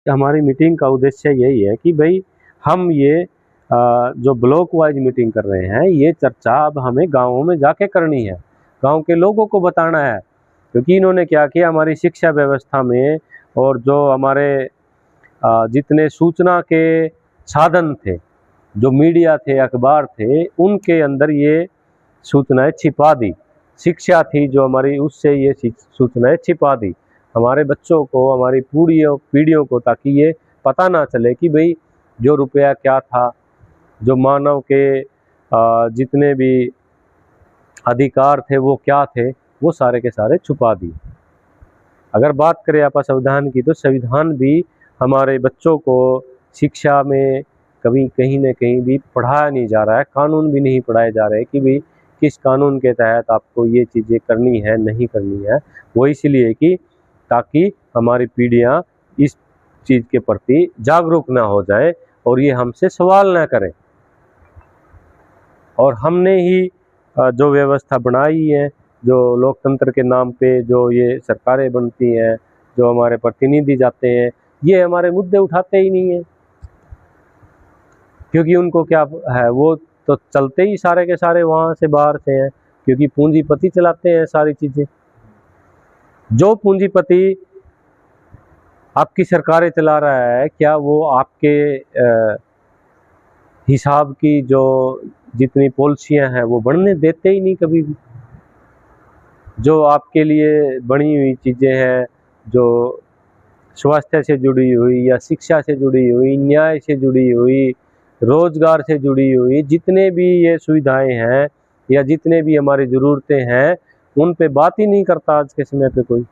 हमारी मीटिंग का उद्देश्य यही है कि भाई हम ये जो ब्लॉक वाइज मीटिंग कर रहे हैं, ये चर्चा अब हमें गाँवों में जाके करनी है, गांव के लोगों को बताना है। क्योंकि इन्होंने क्या किया, हमारी शिक्षा व्यवस्था में और जो हमारे जितने सूचना के साधन थे, जो मीडिया थे, अखबार थे, उनके अंदर ये सूचनाएं छिपा दी। शिक्षा थी जो हमारी, उससे ये सूचनाएं छिपा दी हमारे बच्चों को, हमारी पीढ़ियों को, ताकि ये पता ना चले कि भाई जो रुपया क्या था, जो मानव के जितने भी अधिकार थे वो क्या थे, वो सारे के सारे छुपा दिए। अगर बात करें आप संविधान की, तो संविधान भी हमारे बच्चों को शिक्षा में कभी कहीं न कहीं भी पढ़ाया नहीं जा रहा है, कानून भी नहीं पढ़ाए जा रहे कि भाई किस कानून के तहत आपको ये चीज़ें करनी है, नहीं करनी है। वो इसलिए कि ताकि हमारी पीढ़ियाँ इस चीज़ के प्रति जागरूक ना हो जाए और ये हमसे सवाल ना करें। और हमने ही जो व्यवस्था बनाई है, जो लोकतंत्र के नाम पे जो ये सरकारें बनती हैं, जो हमारे प्रतिनिधि जाते हैं, ये हमारे मुद्दे उठाते ही नहीं है। क्योंकि उनको क्या है, वो तो चलते ही सारे के सारे वहाँ से बाहर से हैं, क्योंकि पूंजीपति चलाते हैं सारी चीज़ें। जो पूंजीपति आपकी सरकारें चला रहा है, क्या वो आपके हिसाब की जो जितनी पॉलिसियां हैं वो बढ़ने देते ही नहीं कभी भी। जो आपके लिए बनी हुई चीज़ें हैं, जो स्वास्थ्य से जुड़ी हुई या शिक्षा से जुड़ी हुई, न्याय से जुड़ी हुई, रोजगार से जुड़ी हुई, जितने भी ये सुविधाएं हैं या जितने भी हमारी ज़रूरतें हैं, उन पे बात ही नहीं करता आज के समय पे कोई।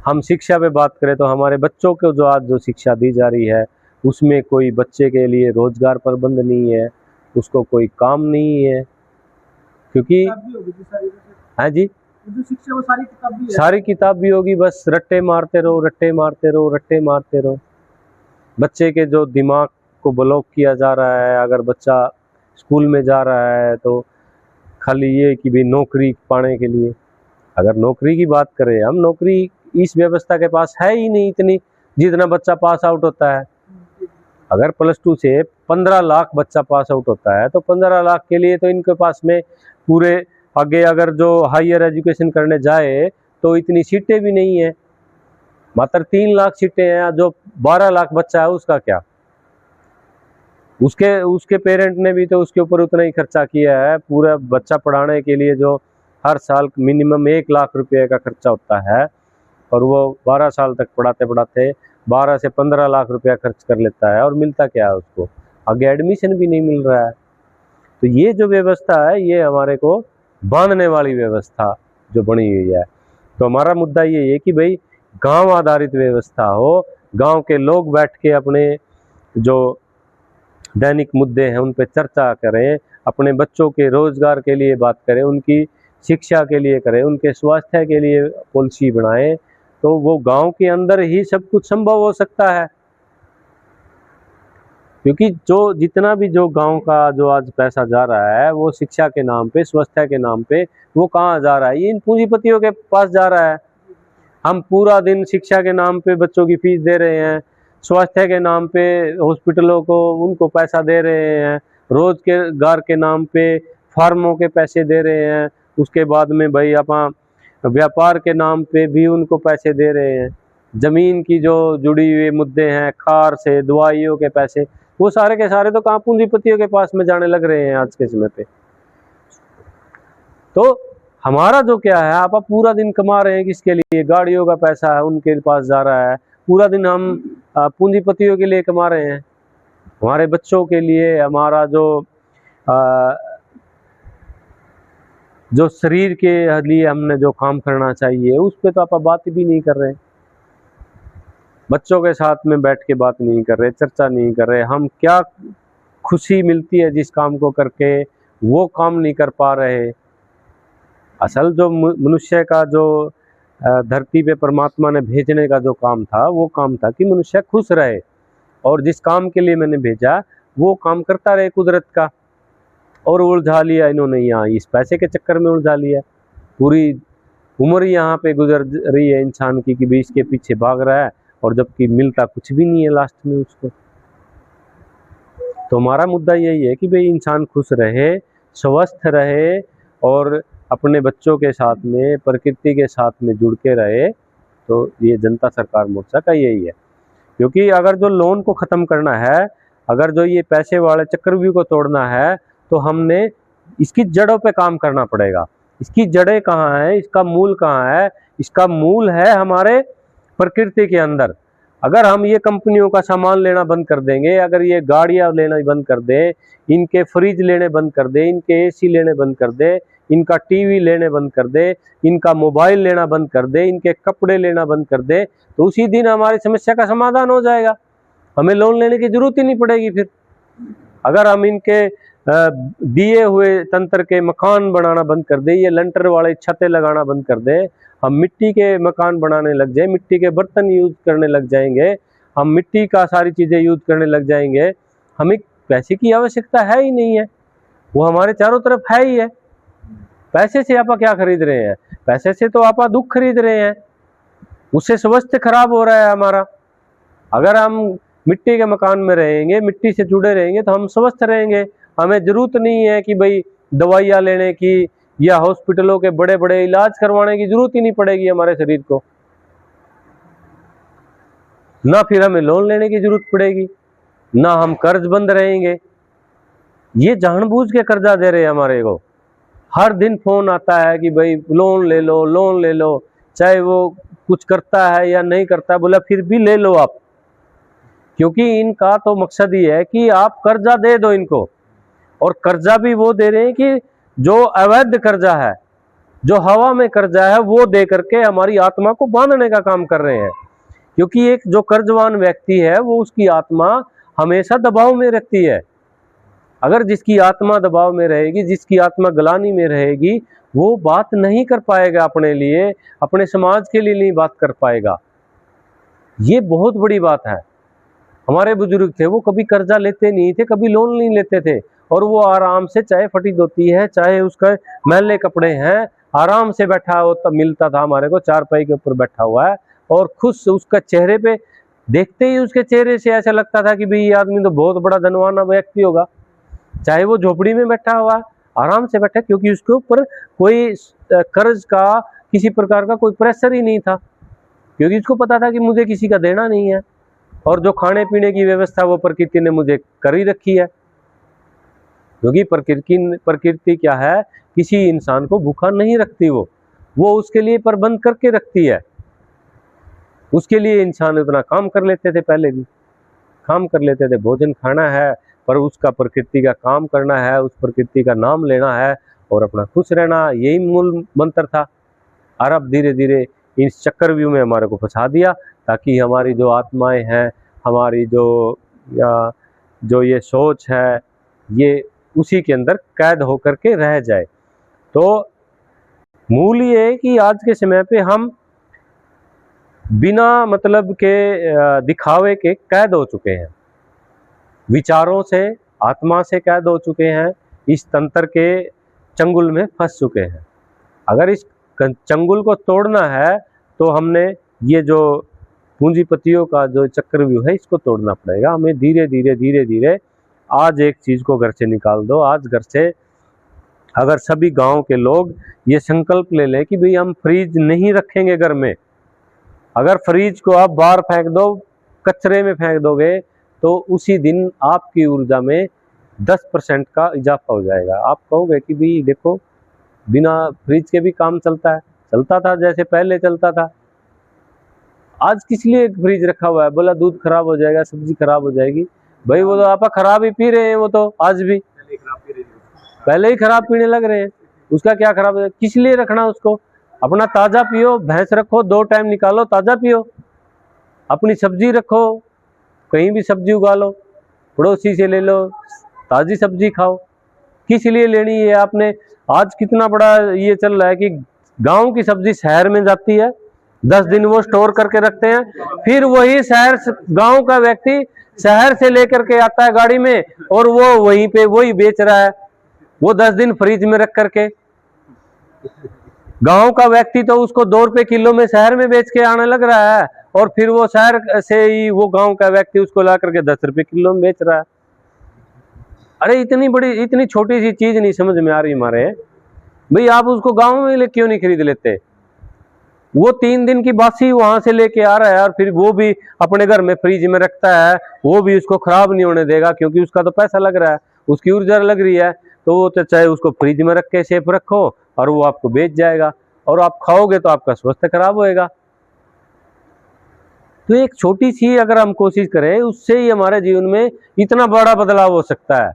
हम शिक्षा पे बात करें तो हमारे बच्चों को जो आज जो शिक्षा दी जा रही है, उसमें कोई बच्चे के लिए रोजगार प्रबंध नहीं है, उसको कोई काम नहीं है। क्योंकि हाँ जी, जो शिक्षा वो सारी किताब भी है, सारी किताब भी होगी, बस रट्टे मारते रहो, रट्टे मारते रहो, रट्टे मारते रहो। बच्चे के जो दिमाग को ब्लॉक किया जा रहा है। अगर बच्चा स्कूल में जा रहा है तो खाली ये कि भी नौकरी पाने के लिए, अगर नौकरी की बात करें हम, नौकरी इस व्यवस्था के पास है ही नहीं इतनी जितना बच्चा पास आउट होता है। अगर +2 से 15 लाख बच्चा पास आउट होता है तो 15 लाख के लिए तो इनके पास में पूरे आगे अगर जो हायर एजुकेशन करने जाए तो इतनी सीटें भी नहीं है, मात्र 3 लाख सीटें हैं। जो 12 लाख बच्चा है उसका क्या? उसके पेरेंट ने भी तो उसके ऊपर उतना ही खर्चा किया है। पूरा बच्चा पढ़ाने के लिए जो हर साल मिनिमम 1 लाख रुपए का खर्चा होता है, और वो 12 साल तक पढ़ाते पढ़ाते 12 से 15 लाख रुपया खर्च कर लेता है, और मिलता क्या है उसको? आगे एडमिशन भी नहीं मिल रहा है। तो ये जो व्यवस्था है, ये हमारे को बांधने वाली व्यवस्था जो बनी हुई है। तो हमारा मुद्दा ये है कि भाई गांव आधारित व्यवस्था हो, गांव के लोग बैठ के अपने जो दैनिक मुद्दे हैं उन पर चर्चा करें, अपने बच्चों के रोजगार के लिए बात करें, उनकी शिक्षा के लिए करें, उनके स्वास्थ्य के लिए पॉलिसी बनाएं, तो वो गांव के अंदर ही सब कुछ संभव हो सकता है। क्योंकि जो जितना भी जो गांव का जो आज पैसा जा रहा है, वो शिक्षा के नाम पे, स्वास्थ्य के नाम पे, वो कहाँ जा रहा है? ये इन पूंजीपतियों के पास जा रहा है। हम पूरा दिन शिक्षा के नाम पे बच्चों की फीस दे रहे हैं, स्वास्थ्य के नाम पे हॉस्पिटलों को उनको पैसा दे रहे हैं, रोजगार के नाम पे फार्मों के पैसे दे रहे हैं, उसके बाद में भाई अपना व्यापार के नाम पे भी उनको पैसे दे रहे हैं। जमीन की जो जुड़ी हुए मुद्दे हैं, खार से दवाइयों के पैसे, वो सारे के सारे तो कहाँ पूंजीपतियों के पास में जाने लग रहे हैं आज के समय पे। तो हमारा जो क्या है, आप पूरा दिन कमा रहे हैं किसके लिए? गाड़ियों का पैसा है उनके पास जा रहा है, पूरा दिन हम पूंजीपतियों के लिए कमा रहे हैं। हमारे बच्चों के लिए, हमारा जो शरीर के लिए हमने जो काम करना चाहिए, उस पर तो आप बात भी नहीं कर रहे। बच्चों के साथ में बैठ के बात नहीं कर रहे, चर्चा नहीं कर रहे। हम क्या खुशी मिलती है जिस काम को करके, वो काम नहीं कर पा रहे। असल जो मनुष्य का जो धरती पे परमात्मा ने भेजने का जो काम था, वो काम था कि मनुष्य खुश रहे, और जिस काम के लिए मैंने भेजा वो काम करता रहे कुदरत का। और उलझा लिया इन्होंने, यहाँ इस पैसे के चक्कर में उलझा लिया। पूरी उम्र यहाँ पे गुजर रही है इंसान की कि भी इसके पीछे भाग रहा है और जबकि मिलता कुछ भी नहीं है लास्ट में उसको। तो हमारा मुद्दा यही है कि भाई इंसान खुश रहे, स्वस्थ रहे और अपने बच्चों के साथ में, प्रकृति के साथ में जुड़ के रहे। तो ये जनता सरकार मोर्चा का यही है। क्योंकि अगर जो लोन को ख़त्म करना है, अगर जो ये पैसे वाले चक्रव्यूह को तोड़ना है, तो हमने इसकी जड़ों पे काम करना पड़ेगा। इसकी जड़ें कहाँ हैं, इसका मूल कहाँ है? इसका मूल है हमारे प्रकृति के अंदर। अगर हम ये कंपनियों का सामान लेना बंद कर देंगे, अगर ये गाड़ियाँ लेना बंद कर दें, इनके फ्रिज लेने बंद कर दें, इनके एसी लेने बंद कर दें, इनका टीवी लेने बंद कर दे, इनका मोबाइल लेना बंद कर दे, इनके कपड़े लेना बंद कर दे, तो उसी दिन हमारी समस्या का समाधान हो जाएगा। हमें लोन लेने की जरूरत ही नहीं पड़ेगी फिर। अगर हम इनके दिए हुए तंत्र के मकान बनाना बंद कर दे, ये लंटर वाले छतें लगाना बंद कर दे, हम मिट्टी के मकान बनाने लग जाए, मिट्टी के बर्तन यूज करने लग जाएंगे, हम मिट्टी का सारी चीज़ें यूज करने लग जाएंगे, हमें पैसे की आवश्यकता है ही नहीं है, वो हमारे चारों तरफ है ही है। पैसे से आप क्या खरीद रहे हैं? पैसे से तो आप दुख खरीद रहे हैं, उससे स्वास्थ्य खराब हो रहा है हमारा। अगर हम मिट्टी के मकान में रहेंगे, मिट्टी से जुड़े रहेंगे, तो हम स्वस्थ रहेंगे। हमें जरूरत नहीं है कि भाई दवाइयाँ लेने की या हॉस्पिटलों के बड़े बड़े इलाज करवाने की जरूरत ही नहीं पड़ेगी हमारे शरीर को। ना फिर हमें लोन लेने की जरूरत पड़ेगी, ना हम कर्जबंद रहेंगे। ये जानबूझ के कर्जा दे रहे हैं हमारे को। हर दिन फोन आता है कि भाई लोन ले लो, लोन ले लो, चाहे वो कुछ करता है या नहीं करता है, बोला फिर भी ले लो आप। क्योंकि इनका तो मकसद ही है कि आप कर्जा दे दो इनको, और कर्जा भी वो दे रहे हैं कि जो अवैध कर्जा है, जो हवा में कर्जा है, वो दे करके हमारी आत्मा को बांधने का काम कर रहे हैं। क्योंकि एक जो कर्जवान व्यक्ति है, वो उसकी आत्मा हमेशा दबाव में रहती है। अगर जिसकी आत्मा दबाव में रहेगी, जिसकी आत्मा गलानी में रहेगी, वो बात नहीं कर पाएगा अपने लिए, अपने समाज के लिए नहीं बात कर पाएगा। ये बहुत बड़ी बात है। हमारे बुजुर्ग थे, वो कभी कर्जा लेते नहीं थे, कभी लोन नहीं लेते थे, और वो आराम से, चाहे फटी धोती है, चाहे उसका मैले कपड़े हैं, आराम से बैठा हो, तब मिलता था हमारे को, चारपाई के ऊपर बैठा हुआ है और खुश। उसका चेहरे पे देखते ही उसके चेहरे से ऐसा लगता था कि भाई ये आदमी तो बहुत बड़ा धनवान व्यक्ति होगा। चाहे वो झोपड़ी में बैठा हुआ, आराम से बैठा, क्योंकि उसके ऊपर कोई कर्ज का, किसी प्रकार का कोई प्रेशर ही नहीं था, क्योंकि उसको पता था कि मुझे किसी का देना नहीं है, और जो खाने पीने की व्यवस्था वो प्रकृति ने मुझे कर ही रखी है। क्योंकि प्रकृति क्या है, किसी इंसान को भूखा नहीं रखती, वो उसके लिए प्रबंध करके रखती है। उसके लिए इंसान इतना काम कर लेते थे, पहले भी काम कर लेते थे, भोजन खाना है, पर उसका प्रकृति का काम करना है, उस प्रकृति का नाम लेना है और अपना खुश रहना, यही मूल मंत्र था। और अब धीरे धीरे इस चक्रव्यूह में हमारे को फंसा दिया, ताकि हमारी जो आत्माएं हैं, हमारी जो ये सोच है, ये उसी के अंदर कैद होकर के रह जाए। तो मूल ये है कि आज के समय पे हम बिना मतलब के दिखावे के कैद हो चुके हैं, विचारों से, आत्मा से कैद हो चुके हैं, इस तंत्र के चंगुल में फंस चुके हैं। अगर इस चंगुल को तोड़ना है, तो हमने ये जो पूंजीपतियों का जो चक्रव्यूह है, इसको तोड़ना पड़ेगा। हमें धीरे धीरे धीरे धीरे, आज एक चीज़ को घर से निकाल दो। आज घर से अगर सभी गांव के लोग ये संकल्प ले लें कि भाई हम फ्रिज नहीं रखेंगे घर में, अगर फ्रिज को आप बाहर फेंक दो, कचरे में फेंक दोगे, तो उसी दिन आपकी ऊर्जा में 10% का इजाफा हो जाएगा। आप कहोगे कि भाई देखो, बिना फ्रिज के भी काम चलता है, चलता था जैसे पहले चलता था, आज किस लिए फ्रिज रखा हुआ है? बोला दूध खराब हो जाएगा, सब्जी खराब हो जाएगी। भाई वो तो आप खराब ही पी रहे हैं, वो तो आज भी पहले ही खराब पीने लग रहे हैं, उसका क्या खराब है? किस लिए रखना उसको? अपना ताज़ा पियो, भैंस रखो, 2 टाइम निकालो, ताज़ा पियो। अपनी सब्जी रखो, कहीं भी सब्जी उगा लो, पड़ोसी से ले लो, ताज़ी सब्जी खाओ। किस लिए लेनी है आपने? आज कितना बड़ा ये चल रहा है कि गांव की सब्जी शहर में जाती है, 10 दिन वो स्टोर करके रखते हैं, फिर वही गांव का व्यक्ति शहर से लेकर के आता है गाड़ी में, और वो वहीं पे वही बेच रहा है, वो 10 दिन फ्रिज में रख करके। गांव का व्यक्ति तो उसको 2 रुपए किलो में शहर में बेच के आने लग रहा है, और फिर वो शहर से ही वो गांव का व्यक्ति उसको ला करके 10 रुपए किलो में बेच रहा है। अरे इतनी बड़ी, इतनी छोटी सी चीज नहीं समझ में आ रही हमारे भाई, आप उसको गांव में क्यों नहीं खरीद लेते? वो 3 दिन की बासी वहां से लेके आ रहा है और फिर वो भी अपने घर में फ्रिज में रखता है, वो भी उसको खराब नहीं होने देगा, क्योंकि उसका तो पैसा लग रहा है, उसकी ऊर्जा लग रही है, तो वो तो चाहे उसको फ्रिज में रख के सेफ रखो और वो आपको बेच जाएगा, और आप खाओगे तो आपका स्वास्थ्य खराब होएगा। तो एक छोटी सी अगर हम कोशिश करें, उससे ही हमारे जीवन में इतना बड़ा बदलाव हो सकता है।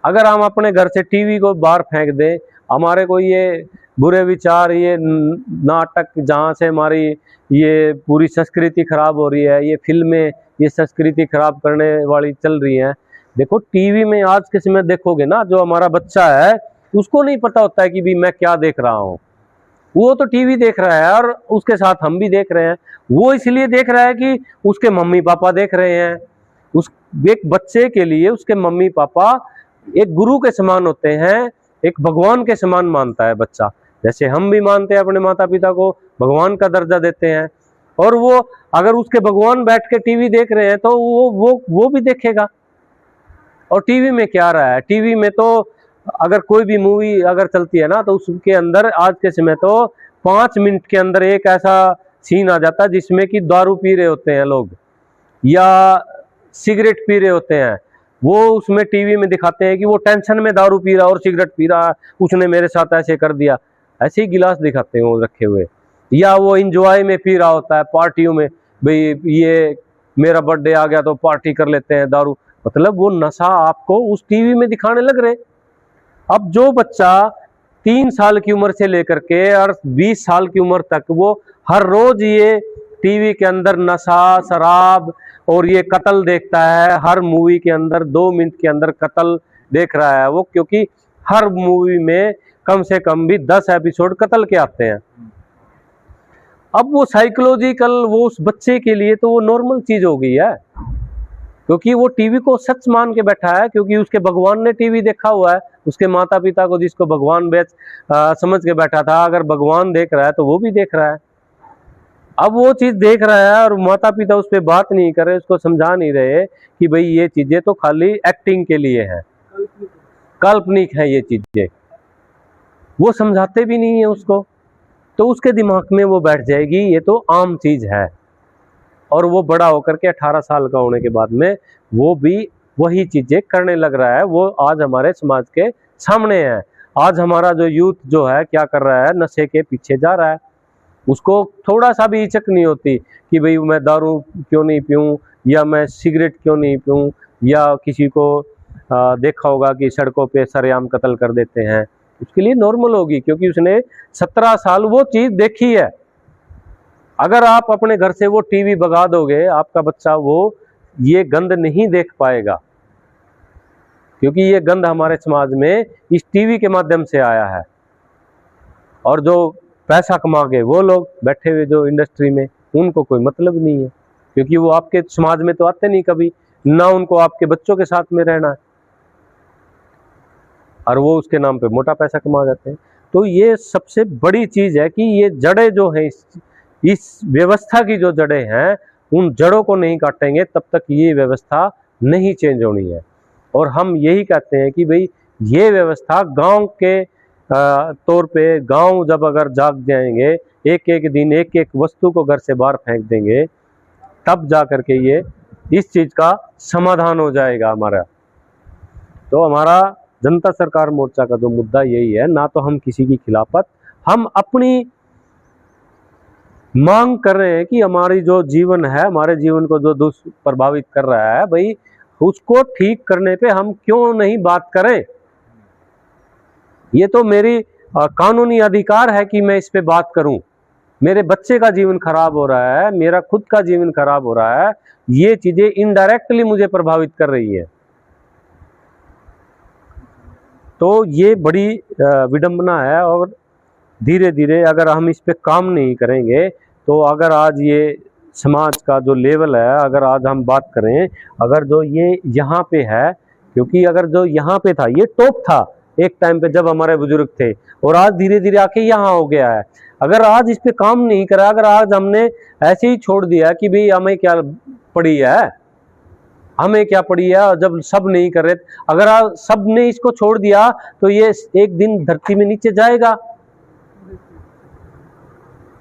अगर हम अपने घर से टीवी को बाहर फेंक दें, हमारे को ये बुरे विचार, ये नाटक जहाँ से हमारी ये पूरी संस्कृति खराब हो रही है, ये फिल्में ये संस्कृति खराब करने वाली चल रही हैं। देखो टीवी में आज के समय देखोगे ना, जो हमारा बच्चा है उसको नहीं पता होता है कि भी मैं क्या देख रहा हूँ, वो तो टीवी देख रहा है और उसके साथ हम भी देख रहे हैं। वो इसलिए देख रहा है कि उसके मम्मी पापा देख रहे हैं। उस एक बच्चे के लिए उसके मम्मी पापा एक गुरु के समान होते हैं, एक भगवान के समान मानता है बच्चा। जैसे हम भी मानते हैं अपने माता पिता को, भगवान का दर्जा देते हैं, और वो अगर उसके भगवान बैठ के टीवी देख रहे हैं तो वो भी देखेगा। और टीवी में क्या रहा है, टीवी में तो अगर कोई भी मूवी अगर चलती है ना, तो उसके अंदर आज के समय तो 5 मिनट के अंदर एक ऐसा सीन आ जाता है जिसमें कि दारू पी रहे होते हैं लोग या सिगरेट पी रहे होते हैं। वो उसमें टीवी में दिखाते हैं कि वो टेंशन में दारू पी रहा और सिगरेट पी रहा, उसने मेरे साथ ऐसे कर दिया, ऐसे ही गिलास दिखाते हैं वो रखे हुए। या वो इंजॉय में पी रहा होता है पार्टियों में, भाई ये मेरा बर्थडे आ गया तो पार्टी कर लेते हैं दारू, मतलब वो नशा आपको उस टीवी में दिखाने लग रहे। अब जो बच्चा 3 साल की उम्र से लेकर के और 20 साल की उम्र तक वो हर रोज ये टीवी के अंदर नशा, शराब और ये कत्ल देखता है, हर मूवी के अंदर 2 मिनट के अंदर कत्ल देख रहा है वो, क्योंकि हर मूवी में कम से कम भी 10 एपिसोड कत्ल के आते हैं। अब वो साइकोलॉजिकल वो उस बच्चे के लिए तो वो नॉर्मल चीज हो गई है, क्योंकि वो टीवी को सच मान के बैठा है, क्योंकि उसके भगवान ने टीवी देखा हुआ है। उसके माता पिता को जिसको भगवान समझ के बैठा था, अगर भगवान देख रहा है तो वो भी देख रहा है। अब वो चीज देख रहा है और माता पिता उस पर बात नहीं कर रहे, उसको समझा नहीं रहे कि भाई ये चीजें तो खाली एक्टिंग के लिए है, काल्पनिक है ये चीजें, वो समझाते भी नहीं है उसको। तो उसके दिमाग में वो बैठ जाएगी ये तो आम चीज है, और वो बड़ा होकर के 18 साल का होने के बाद में वो भी वही चीजें करने लग रहा है। वो आज हमारे समाज के सामने है। आज हमारा जो यूथ जो है क्या कर रहा है, नशे के पीछे जा रहा है। उसको थोड़ा सा भी हिचक नहीं होती कि भाई मैं दारू क्यों नहीं पीऊँ, या मैं सिगरेट क्यों नहीं पीऊँ, या किसी को देखा होगा कि सड़कों पे सरेआम कत्ल कर देते हैं, उसके लिए नॉर्मल होगी, क्योंकि उसने 17 साल वो चीज देखी है। अगर आप अपने घर से वो टीवी भगा दोगे, आपका बच्चा वो ये गंद नहीं देख पाएगा, क्योंकि ये गंद हमारे समाज में इस टीवी के माध्यम से आया है। और जो पैसा कमा के वो लोग बैठे हुए जो इंडस्ट्री में, उनको कोई मतलब नहीं है, क्योंकि वो आपके समाज में तो आते नहीं कभी, ना उनको आपके बच्चों के साथ में रहना है, और वो उसके नाम पे मोटा पैसा कमा जाते हैं। तो ये सबसे बड़ी चीज है कि ये जड़ें जो हैं इस व्यवस्था की, जो जड़ें हैं, उन जड़ों को नहीं काटेंगे तब तक ये व्यवस्था नहीं चेंज होनी है। और हम यही कहते हैं कि भाई ये व्यवस्था गांव के तौर पे, गांव जब अगर जाग जाएंगे, एक एक दिन एक एक वस्तु को घर से बाहर फेंक देंगे, तब जा करके ये इस चीज का समाधान हो जाएगा हमारा। तो हमारा जनता सरकार मोर्चा का जो मुद्दा यही है, ना तो हम किसी की खिलाफत, हम अपनी मांग कर रहे हैं कि हमारी जो जीवन है, हमारे जीवन को जो दुष्प्रभावित कर रहा है, भाई उसको ठीक करने पे हम क्यों नहीं बात करें। ये तो मेरी कानूनी अधिकार है कि मैं इस पे बात करूं। मेरे बच्चे का जीवन खराब हो रहा है, मेरा खुद का जीवन खराब हो रहा है, ये चीजें इनडायरेक्टली मुझे प्रभावित कर रही है। तो ये बड़ी विडंबना है, और धीरे धीरे अगर हम इस पे काम नहीं करेंगे, तो अगर आज ये समाज का जो लेवल है, अगर आज हम बात करें, अगर जो ये यहाँ पे है, क्योंकि अगर जो यहाँ पे था ये टॉप था एक टाइम पे जब हमारे बुजुर्ग थे, और आज धीरे धीरे आके यहाँ हो गया है। अगर आज इस पे काम नहीं करा, अगर आज हमने ऐसे ही छोड़ दिया कि भाई हमें क्या पड़ी है, हमें क्या पड़ी है, जब सब नहीं कर रहे, अगर आज सब ने इसको छोड़ दिया तो ये एक दिन धरती में नीचे जाएगा।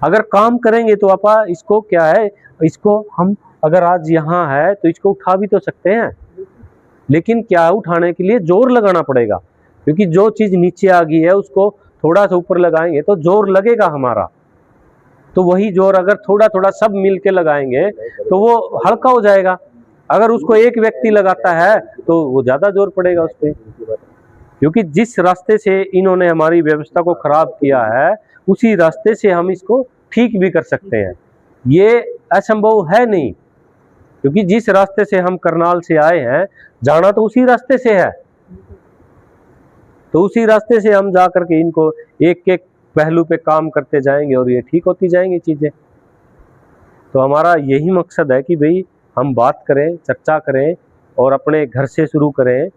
अगर काम करेंगे तो आपा इसको क्या है, इसको हम अगर आज यहाँ है तो इसको उठा भी तो सकते हैं, लेकिन क्या उठाने के लिए जोर लगाना पड़ेगा, क्योंकि जो चीज नीचे आ गई है उसको थोड़ा सा ऊपर लगाएंगे तो जोर लगेगा हमारा। तो वही जोर अगर थोड़ा थोड़ा सब मिलके लगाएंगे तो वो हल्का हो जाएगा। अगर उसको एक व्यक्ति लगाता है तो वो ज्यादा जोर पड़ेगा उस पर, क्योंकि जिस रास्ते से इन्होंने हमारी व्यवस्था को खराब किया है उसी रास्ते से हम इसको ठीक भी कर सकते हैं। ये असंभव है नहीं, क्योंकि जिस रास्ते से हम करनाल से आए हैं जाना तो उसी रास्ते से है, तो उसी रास्ते से हम जा करके इनको एक एक पहलू पे काम करते जाएंगे और ये ठीक होती जाएंगी चीजें। तो हमारा यही मकसद है कि भाई हम बात करें, चर्चा करें और अपने घर से शुरू करें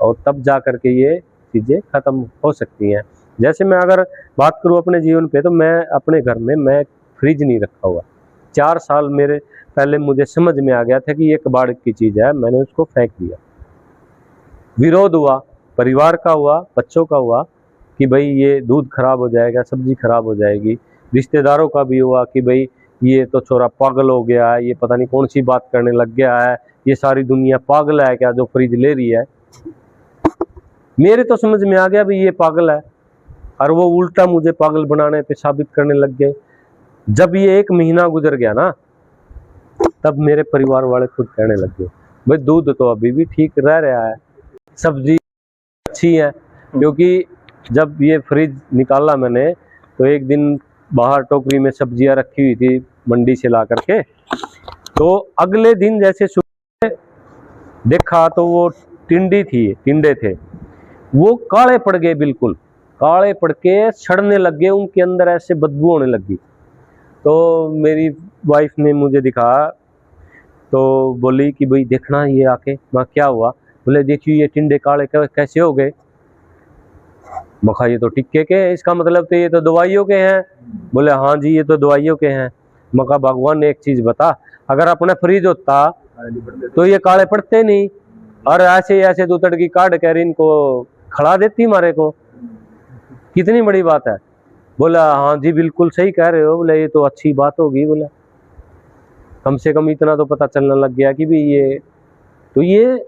और तब जा करके ये चीजें खत्म हो सकती हैं। जैसे मैं अगर बात करूं अपने जीवन पे, तो मैं अपने घर में मैं फ्रिज नहीं रखा हुआ। 4 साल मेरे पहले मुझे समझ में आ गया था कि ये कबाड़ की चीज है, मैंने उसको फेंक दिया। विरोध हुआ, परिवार का हुआ, बच्चों का हुआ कि भाई ये दूध खराब हो जाएगा, सब्जी खराब हो जाएगी। रिश्तेदारों का भी हुआ कि भाई ये तो छोरा पागल हो गया है, ये पता नहीं कौन सी बात करने लग गया है, ये सारी दुनिया पागल है क्या जो फ्रिज ले रही है। मेरे तो समझ में आ गया भाई ये पागल है, और वो उल्टा मुझे पागल बनाने पे साबित करने लग गए। जब ये 1 महीना गुजर गया ना, तब मेरे परिवार वाले खुद कहने लग गए भाई दूध तो अभी भी ठीक रह रहा है, सब्जी अच्छी है। क्योंकि जब ये फ्रिज निकाला मैंने तो एक दिन बाहर टोकरी में सब्जियां रखी हुई थी मंडी से ला करके, तो अगले दिन जैसे सुबह देखा तो वो टिंडे थे, वो काले पड़ गए, बिल्कुल काले पड़ के सड़ने लग गए, उनके अंदर ऐसे बदबू होने लगी। तो मेरी वाइफ ने मुझे दिखाया तो बोली कि भाई देखना ये आके। मैं क्या हुआ? बोले देखिए ये टिंडे काले कैसे हो गए। मखा ये तो टिक्के के हैं, इसका मतलब तो ये तो दवाइयों के हैं। बोले हाँ जी ये तो दवाइयों के हैं। मखा भगवान ने एक चीज बता, अगर अपना फ्रिज होता तो ये काले पड़ते नहीं, और ऐसे ऐसे तो तड़की काट कर इनको खड़ा देती हमारे को, कितनी बड़ी बात है। बोला हाँ जी बिल्कुल सही कह रहे हो। बोले ये तो अच्छी बात होगी। बोला कम से कम इतना तो पता चलने लग गया कि भी ये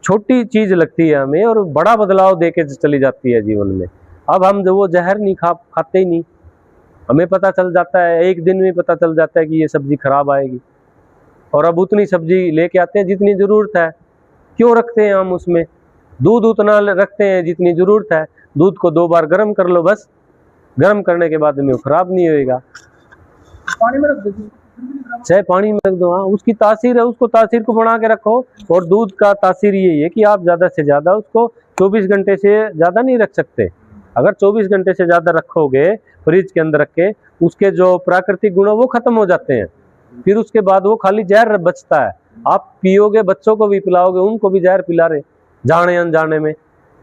छोटी चीज लगती है हमें और बड़ा बदलाव देके चली जाती है जीवन में। अब हम जो वो जहर नहीं खाते ही नहीं, हमें पता चल जाता है, एक दिन में पता चल जाता है कि ये सब्जी खराब आएगी, और अब उतनी सब्जी लेके आते हैं जितनी जरूरत है। क्यों रखते हैं हम उसमें? दूध उतना रखते हैं जितनी जरूरत है। दूध को 2 बार गर्म कर लो, बस गर्म करने के बाद में वो खराब नहीं होएगा। पानी में रख दो, चाहे पानी में रख दो, हाँ उसकी तासीर है, उसको तासीर को बना के रखो। और दूध का तासीर यही है कि आप ज़्यादा से ज़्यादा उसको 24 घंटे से ज़्यादा नहीं रख सकते। अगर 24 घंटे से ज़्यादा रखोगे फ्रिज के अंदर रख के, उसके जो प्राकृतिक गुण वो खत्म हो जाते हैं, फिर उसके बाद वो खाली जहर बचता है। आप पियोगे, बच्चों को भी पिलाओगे, उनको भी जहर पिला रहे जाने अनजाने में।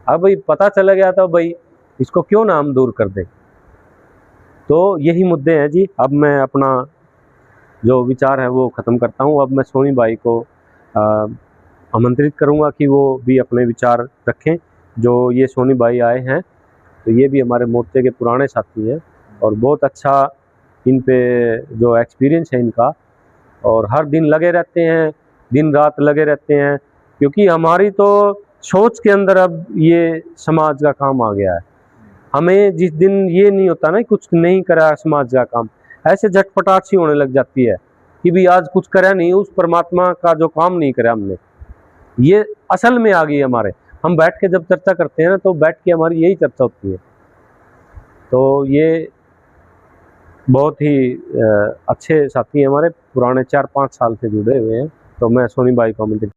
अब भाई पता चला गया था भाई इसको क्यों ना हम दूर कर दें। तो यही मुद्दे हैं जी। अब मैं अपना जो विचार है वो ख़त्म करता हूँ। अब मैं सोनी बाई को आमंत्रित करूँगा कि वो भी अपने विचार रखें। जो ये सोनी बाई आए हैं तो ये भी हमारे मोर्चे के पुराने साथी हैं और बहुत अच्छा इन पे जो एक्सपीरियंस है इनका, और हर दिन लगे रहते हैं, दिन रात लगे रहते हैं, क्योंकि हमारी तो सोच के अंदर अब ये समाज का काम आ गया है। हमें जिस दिन ये नहीं होता ना कुछ नहीं करा समाज का काम, ऐसे झटपटाहट सी होने लग जाती है कि भी आज कुछ करा नहीं, उस परमात्मा का जो काम नहीं करा हमने, ये असल में आ गई हमारे। हम बैठ के जब चर्चा करते हैं ना तो बैठ के हमारी यही चर्चा होती है। तो ये बहुत ही अच्छे साथी हमारे, पुराने 4-5 साल से जुड़े हुए हैं। तो मैं सोनी बाई को आमंत्रित